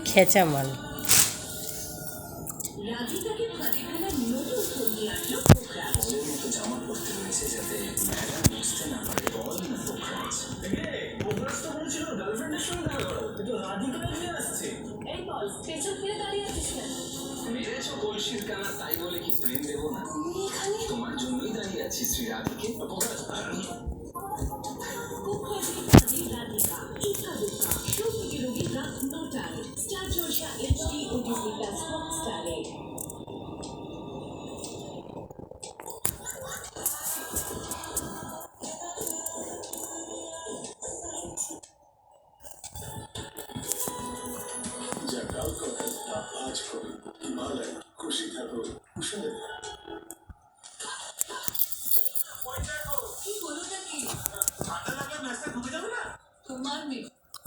খেঁচা মাল। তাই বলে কি প্রেম দেবো না? তোমার জন্যই দাঁড়িয়ে আছি শ্রী রাধিকে। যা কাল করে তা আজ করি, হিমালয় খুশি থাকো কুশলে।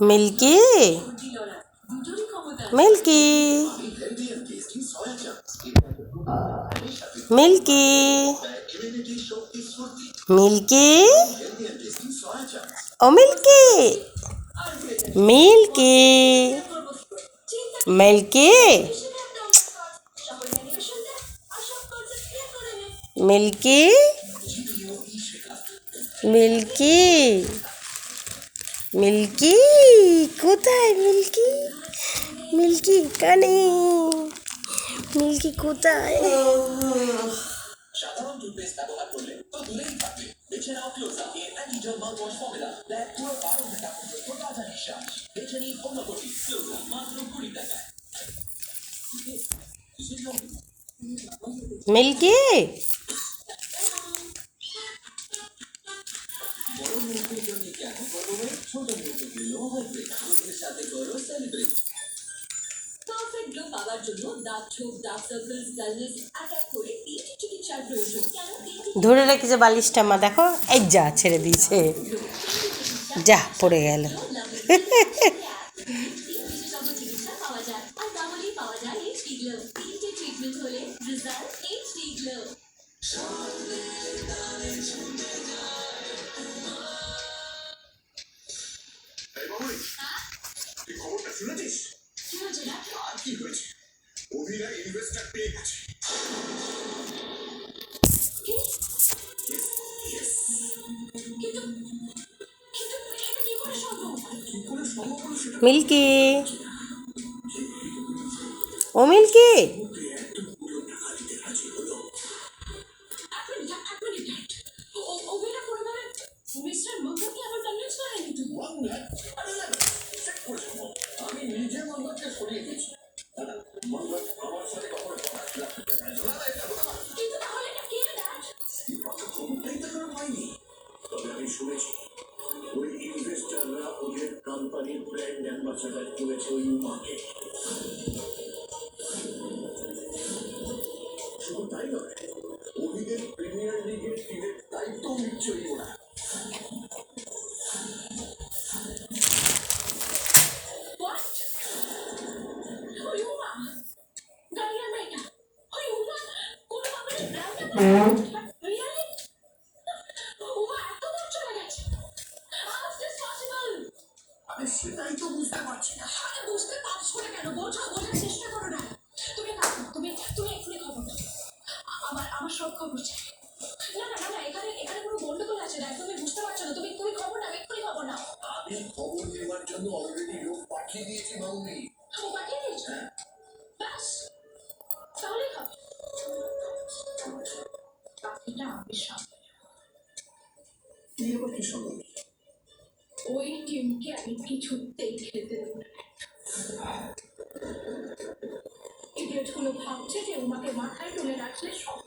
মিল্কি মিল্কি মিল্কি মিল্কি ও Milky Milky Milky Milky Milky Milky কোথায় মিল্কি? মিল্কি কানে, মিল্কি কোথায়? সাধারণ টুথপেস্ট ব্যবহার করলে তো দূরেই থাকবে। বেছে নাও ক্লোজআপ এর অ্যান্টি-জার্ম মাউথওয়াশ ফর্মুলা, দেয় পুরো 12 ঘন্টা পর্যন্ত তাজা নিঃশ্বাস। বেছে নিন অন্য কোটি ক্লোজআপ মাত্র 20 টাকায়। মিল্কি বড় মুহূর্তের জন্য কেন করবে, ছোট মুহূর্তগুলো হবে আমাদের সাথে করো সেলিব্রেট। পারফেক্ট গ্লো পাওয়ার জন্য দাগ ছোপ, ডার্ক সার্কেলস, ডালনেস অ্যাটাক করে 3টি চিকিৎসার প্রয়োজন। ধরে রেখেছে বালিশটা মা, দেখো এই যা ছেড়ে দিয়েছে, যা পড়ে গেল। খবরটা শুনেছিস? আর কি হয়েছে? অভিরা ইনভেস্টার পেয়ে গেছে। মিল্কি ও মিল্কি আমি নিজে মঙ্গলকে সরিয়ে দিয়েছি। মঙ্গল আমার সাথে কখনো হয়নি, তবে আমি শুনেছি ওই ইনভেস্টাররা ওদের কোম্পানির ব্র্যান্ড অ্যাম্বাসাডার করেছে ওই উমাকে। শুধু তাই নয়, ওদিকে প্রিমিয়ার লিগের টিমের দায়িত্ব নিশ্চয়ই ওরা। আমি সেটাই তো বুঝতে পারছি না। বুঝতে পারছো না কেন? বোঝার চেষ্টা করো না। তুমি তুমি তুমি এক্ষুনি খবর দাও। আমার সব খবর চাই। না না না, এখানে এখানে কোনো গন্ডগোল আছে না, তুমি বুঝতে পারছো না। তুমি তুমি খবর নাও, এক্ষুনি খবর নাও। আমি খবর নেওয়ার জন্য অলরেডি লোক পাঠিয়ে দিয়েছি মাউনি। পাঠিয়ে দিয়েছো? ব্যাস, তাহলেই হবে। বাকিটা আমি সামনে নেবো। কি সম্ভব? ওই টিমকে আমি কিছুতেই খেলতে দেবো না। ইডিয়েটগুলো ভাবছে যে উমাকে মাথায় তুলে রাখলে সব